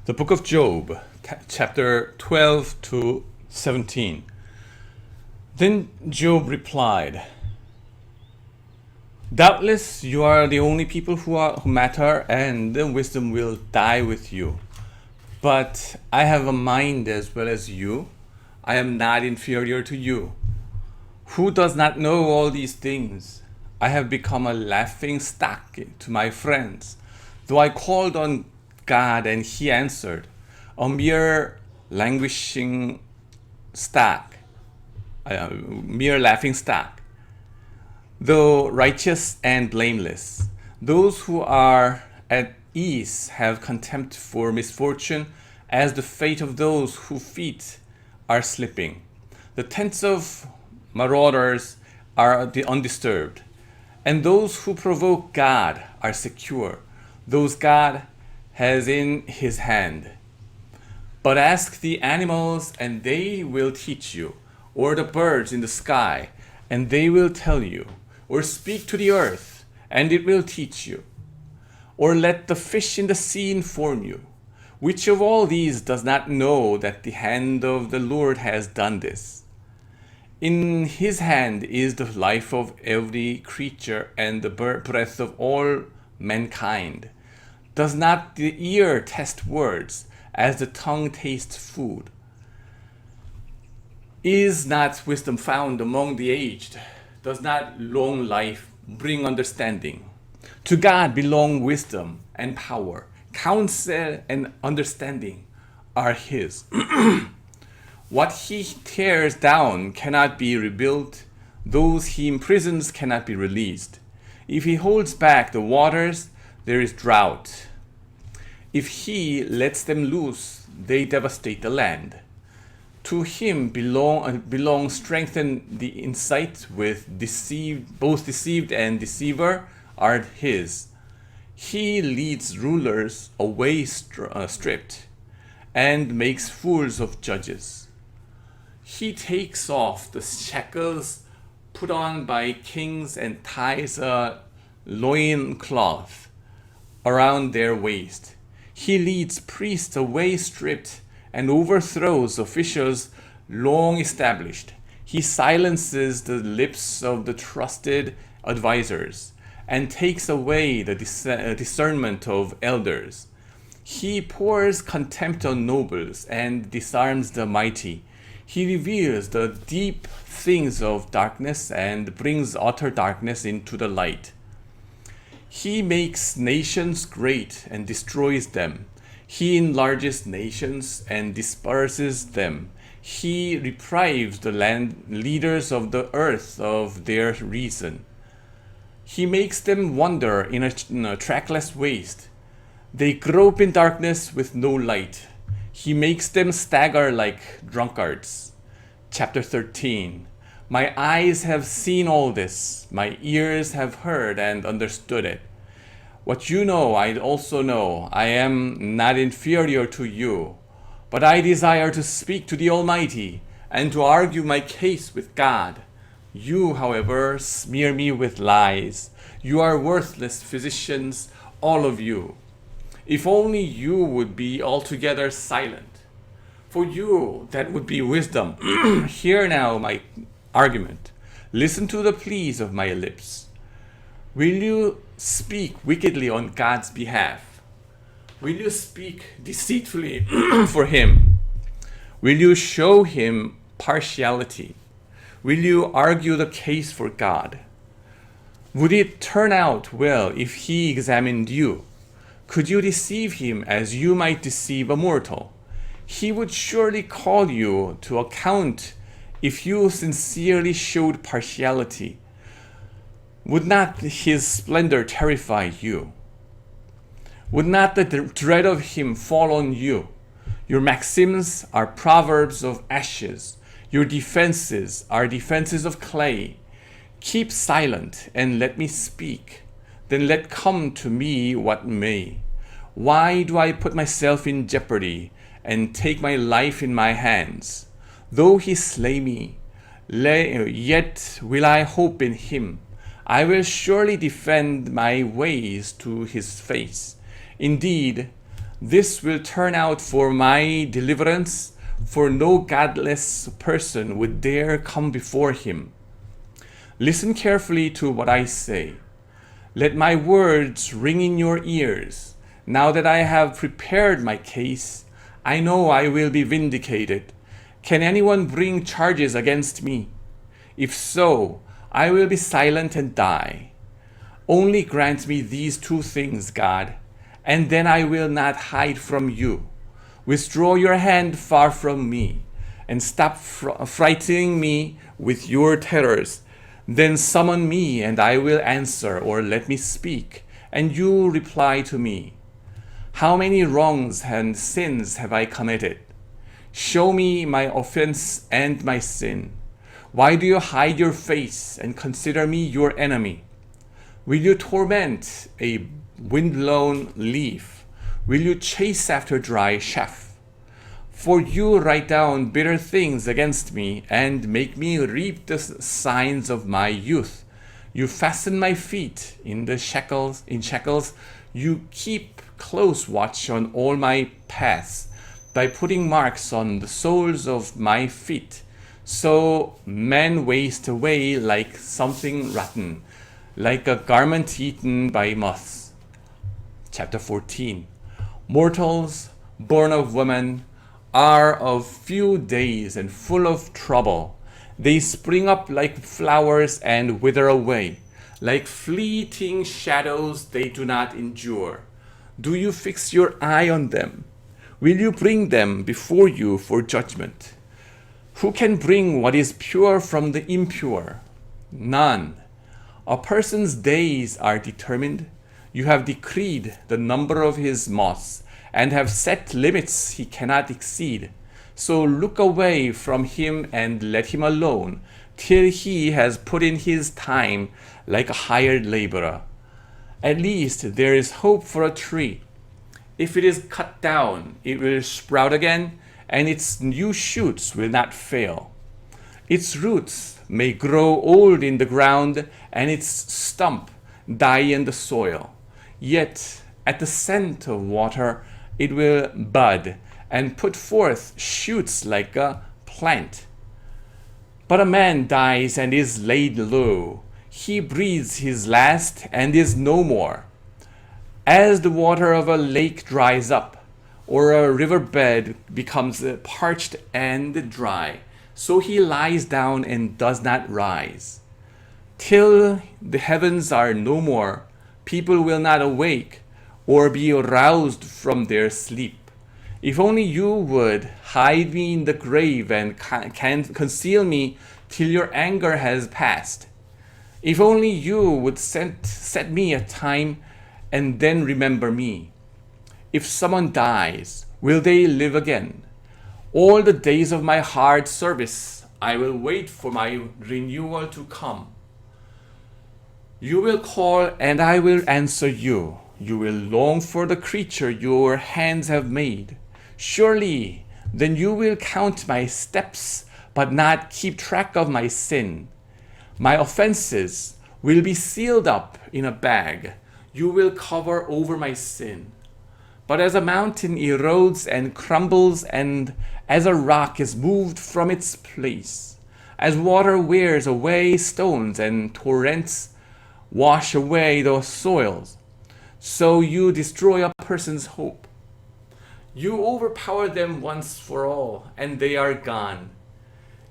The book of Job, chapter 12 to 17. Then Job replied, "Doubtless you are the only people who matter, and the wisdom will die with you. But I have a mind as well as you. I am not inferior to you. Who does not know all these things? I have become a laughingstock to my friends. Though I called on God and he answered, a mere languishing stock, mere laughing stock. Though righteous and blameless, those who are at ease have contempt for misfortune, as the fate of those whose feet are slipping. The tents of marauders are undisturbed, and those who provoke God are secure, those God has in his hand. But ask the animals, and they will teach you, or the birds in the sky, and they will tell you, or speak to the earth, and it will teach you, or let the fish in the sea inform you. Which of all these does not know that the hand of the Lord has done this? In his hand is the life of every creature and the breath of all mankind. Does not the ear taste words as the tongue tastes food? Is not wisdom found among the aged? Does not long life bring understanding? To God belong wisdom and power. Counsel and understanding are his. What he tears down cannot be rebuilt. Those he imprisons cannot be released. If he holds back the waters, there is drought. If he lets them loose, they devastate the land. To him belong strength and the insight. With both deceived and deceiver are his. He leads rulers away stripped, and makes fools of judges. He takes off the shackles put on by kings and ties a loincloth around their waist. He leads priests away stripped and overthrows officials long established. He silences the lips of the trusted advisors and takes away the discernment of elders. He pours contempt on nobles and disarms the mighty. He reveals the deep things of darkness and brings utter darkness into the light. He makes nations great and destroys them. He enlarges nations and disperses them. He deprives the leaders of the earth of their reason. He makes them wander in a trackless waste. They grope in darkness with no light. He makes them stagger like drunkards. Chapter 13. My eyes have seen all this. My ears have heard and understood it. What you know, I also know. I am not inferior to you, but I desire to speak to the Almighty and to argue my case with God. You, however, smear me with lies. You are worthless physicians, all of you. If only you would be altogether silent. For you, that would be wisdom. Hear now my argument. Listen to the pleas of my lips. Will you speak wickedly on God's behalf? Will you speak deceitfully for him? Will you show him partiality? Will you argue the case for God? Would it turn out well if he examined you? Could you deceive him as you might deceive a mortal? He would surely call you to account if you sincerely showed partiality. Would not his splendor terrify you? Would not the dread of him fall on you? Your maxims are proverbs of ashes. Your defenses are defenses of clay. Keep silent and let me speak. Then let come to me what may. Why do I put myself in jeopardy and take my life in my hands? Though he slay me, yet will I hope in him. I will surely defend my ways to his face. Indeed, This will turn out for my deliverance, for no godless person would dare come before him. Listen carefully to what I say. Let my words ring in your ears. Now that I have prepared my case, I know I will be vindicated. Can anyone bring charges against me? If so, I will be silent and die. Only grant me these two things, God, and then I will not hide from you. Withdraw your hand far from me, and stop frightening me with your terrors. Then summon me, and I will answer, or let me speak, and you reply to me. How many wrongs and sins have I committed? Show me my offense and my sin. Why do you hide your face and consider me your enemy? Will you torment a wind-blown leaf? Will you chase after dry chaff? For you write down bitter things against me and make me reap the signs of my youth. You fasten my feet in shackles. You keep close watch on all my paths by putting marks on the soles of my feet. So men waste away like something rotten, like a garment eaten by moths. Chapter 14. Mortals born of woman are of few days and full of trouble. They spring up like flowers and wither away. Like fleeting shadows, they do not endure. Do you fix your eye on them? Will you bring them before you for judgment? Who can bring what is pure from the impure? None. A person's days are determined. You have decreed the number of his months, and have set limits he cannot exceed. So look away from him and let him alone, till he has put in his time like a hired laborer. At least there is hope for a tree. If it is cut down, it will sprout again, and its new shoots will not fail. Its roots may grow old in the ground, and its stump die in the soil. Yet at the scent of water it will bud and put forth shoots like a plant. But a man dies and is laid low. He breathes his last and is no more. As the water of a lake dries up, or a riverbed becomes parched and dry, so he lies down and does not rise. Till the heavens are no more, people will not awake or be aroused from their sleep. If only you would hide me in the grave and can conceal me till your anger has passed. If only you would set me a time and then remember me. If someone dies, will they live again? All the days of my hard service, I will wait for my renewal to come. You will call and I will answer you. You will long for the creature your hands have made. Surely, then you will count my steps, but not keep track of my sin. My offenses will be sealed up in a bag. You will cover over my sin. But as a mountain erodes and crumbles, and as a rock is moved from its place, as water wears away stones and torrents wash away the soils, so you destroy a person's hope. You overpower them once for all, and they are gone.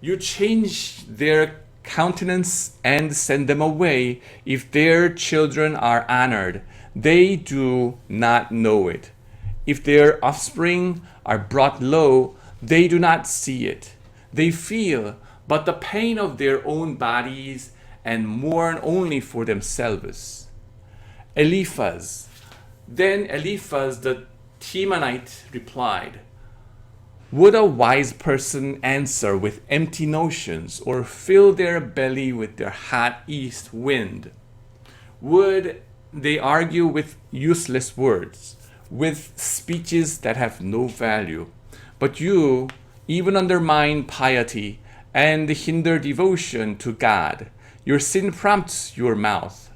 You change their countenance and send them away. If their children are honored, they do not know it. If their offspring are brought low, they do not see it. They feel but the pain of their own bodies and mourn only for themselves. Eliphaz. Then Eliphaz the Temanite replied, would a wise person answer with empty notions, or fill their belly with their hot east wind? Would they argue with useless words, with speeches that have no value? But you even undermine piety and hinder devotion to God. Your sin prompts your mouth.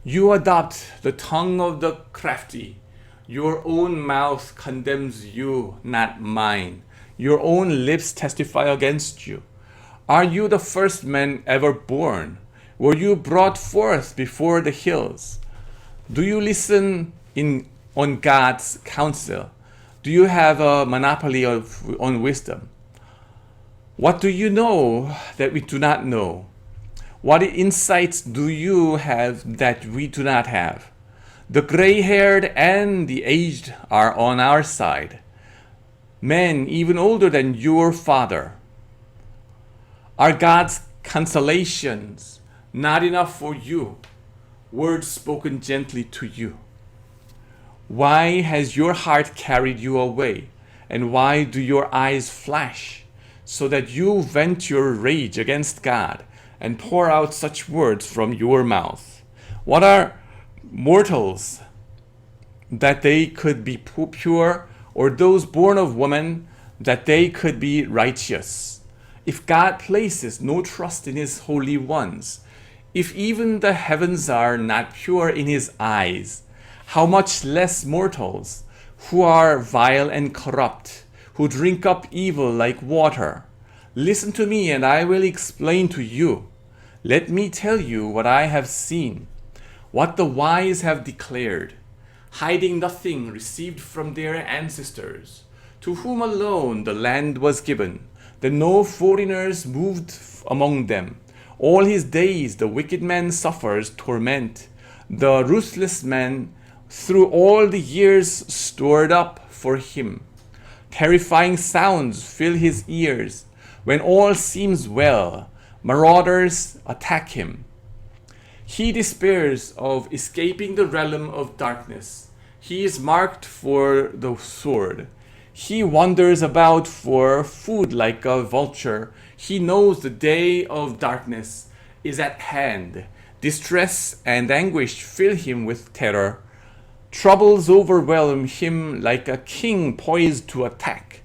You adopt the tongue of the crafty. Your own mouth condemns you, not mine. Your own lips testify against you. Are you the first man ever born? Were you brought forth before the hills? Do you listen on God's counsel? Do you have a monopoly on wisdom? What do you know that we do not know? What insights do you have that we do not have? The gray-haired and the aged are on our side, men even older than your father. Are God's consolations not enough for you, words spoken gently to you? Why has your heart carried you away, and why do your eyes flash, so that you vent your rage against God and pour out such words from your mouth? What are mortals that they could be pure, or those born of woman that they could be righteous? If God places no trust in his holy ones, if even the heavens are not pure in his eyes, how much less mortals who are vile and corrupt, who drink up evil like water? Listen to me, and I will explain to you. Let me tell you what I have seen, what the wise have declared, hiding nothing received from their ancestors, to whom alone the land was given, that no foreigners moved among them. All his days the wicked man suffers torment, the ruthless man through all the years stored up for him. Terrifying sounds fill his ears. When all seems well, marauders attack him. He despairs of escaping the realm of darkness. He is marked for the sword. He wanders about for food like a vulture. He knows the day of darkness is at hand. Distress and anguish fill him with terror. Troubles overwhelm him like a king poised to attack,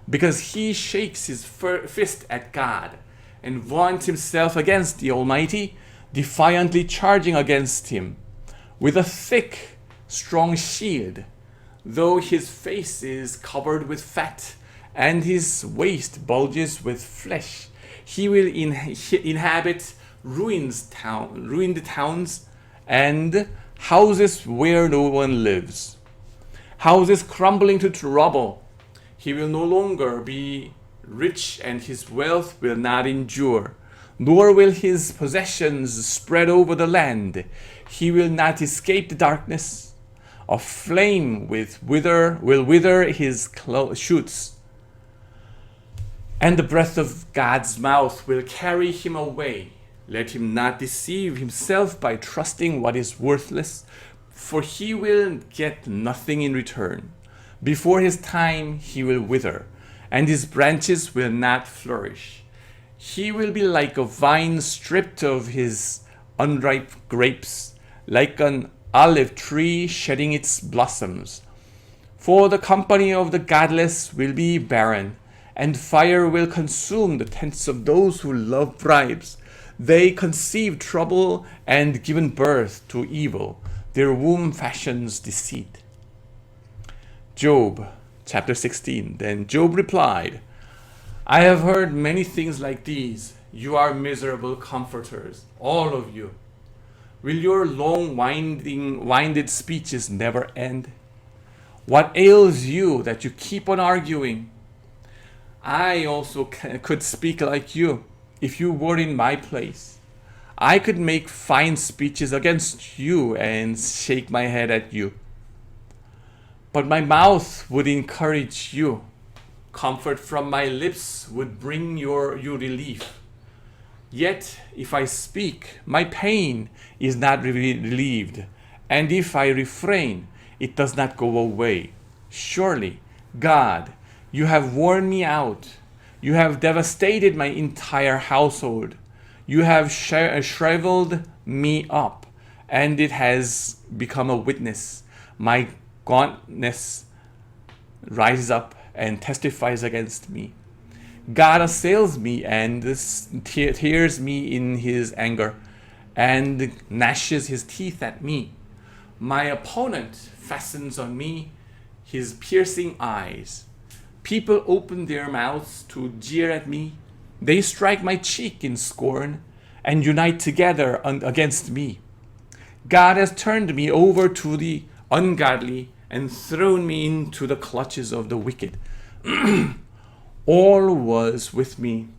because he shakes his fist at God and vaunts himself against the Almighty, defiantly charging against him with a thick, strong shield. Though his face is covered with fat and his waist bulges with flesh, he will inhabit ruined towns and houses where no one lives, houses crumbling to rubble. He will no longer be rich, and his wealth will not endure, nor will his possessions spread over the land. He will not escape the darkness. A flame will wither his shoots, and the breath of God's mouth will carry him away. Let him not deceive himself by trusting what is worthless, for he will get nothing in return. Before his time he will wither, and his branches will not flourish. He will be like a vine stripped of his unripe grapes, like an olive tree shedding its blossoms. For the company of the godless will be barren, and fire will consume the tents of those who love bribes. They conceive trouble and given birth to evil. Their womb fashions deceit. Job chapter 16. Then Job replied, I have heard many things like these. You are miserable comforters, all of you. Will your long winded speeches never end? What ails you that you keep on arguing? I also could speak like you if you were in my place. I could make fine speeches against you and shake my head at you. But my mouth would encourage you. Comfort from my lips would bring you relief. Yet if I speak, my pain is not relieved, and if I refrain, it does not go away. Surely, God, you have worn me out. You have devastated my entire household. You have shriveled me up, and it has become a witness. My gauntness rises up and testifies against me. God assails me and tears me in his anger, and gnashes his teeth at me. My opponent fastens on me his piercing eyes. People open their mouths to jeer at me. They strike my cheek in scorn and unite together against me. God has turned me over to the ungodly and thrown me into the clutches of the wicked. All was with me,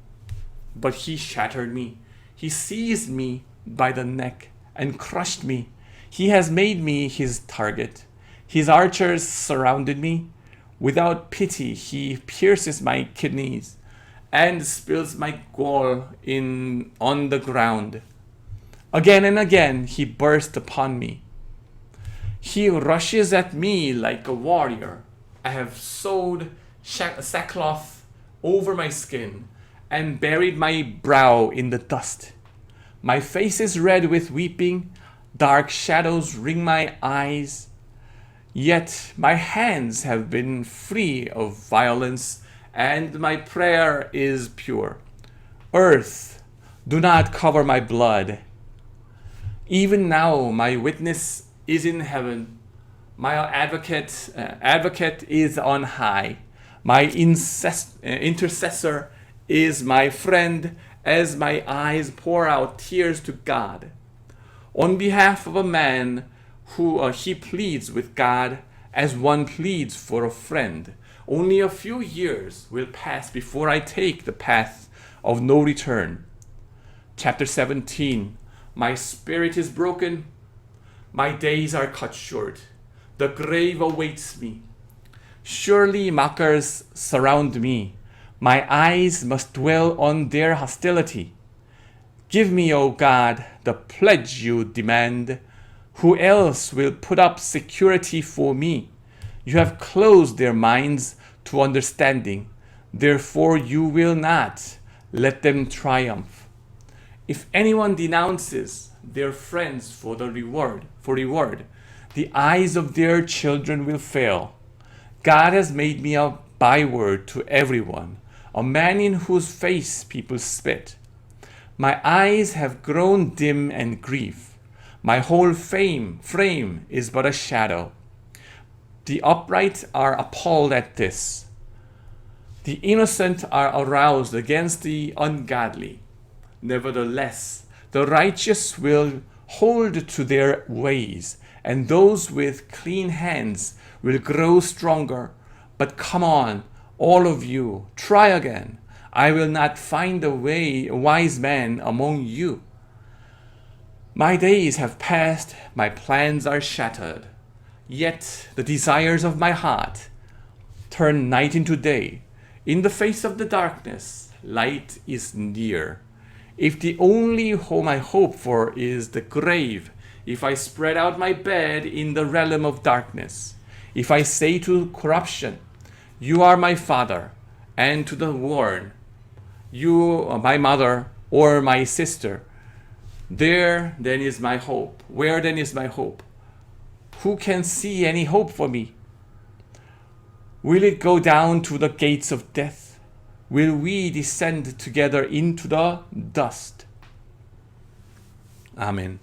but he shattered me. He seized me by the neck and crushed me. He has made me his target. His archers surrounded me. Without pity, he pierces my kidneys and spills my gall on the ground. Again and again, he burst upon me. He rushes at me like a warrior. I have sewed sackcloth over my skin and buried my brow in the dust. My face is red with weeping. Dark shadows ring my eyes. Yet my hands have been free of violence, and my prayer is pure. Earth, do not cover my blood. Even now my witness is in heaven. My advocate is on high. My intercessor is my friend as my eyes pour out tears to God. On behalf of a man who he pleads with God as one pleads for a friend. Only a few years will pass before I take the path of no return. Chapter 17. My spirit is broken. My days are cut short. The grave awaits me. Surely mockers surround me. My eyes must dwell on their hostility. Give me, O God, the pledge you demand. Who else will put up security for me? You have closed their minds to understanding. Therefore you will not let them triumph. If anyone denounces their friends for reward, the eyes of their children will fail. God has made me a byword to everyone, a man in whose face people spit. My eyes have grown dim and grief. My whole frame is but a shadow. The upright are appalled at this. The innocent are aroused against the ungodly. Nevertheless, the righteous will hold to their ways, and those with clean hands will grow stronger. But come on, all of you, try again. I will not find a wise man among you. My days have passed, my plans are shattered. Yet the desires of my heart turn night into day. In the face of the darkness, light is near. If the only home I hope for is the grave, if I spread out my bed in the realm of darkness, if I say to corruption, you are my father, and to the worm, you are my mother or my sister, there then is my hope. Where then is my hope? Who can see any hope for me? Will it go down to the gates of death? Will we descend together into the dust? Amen.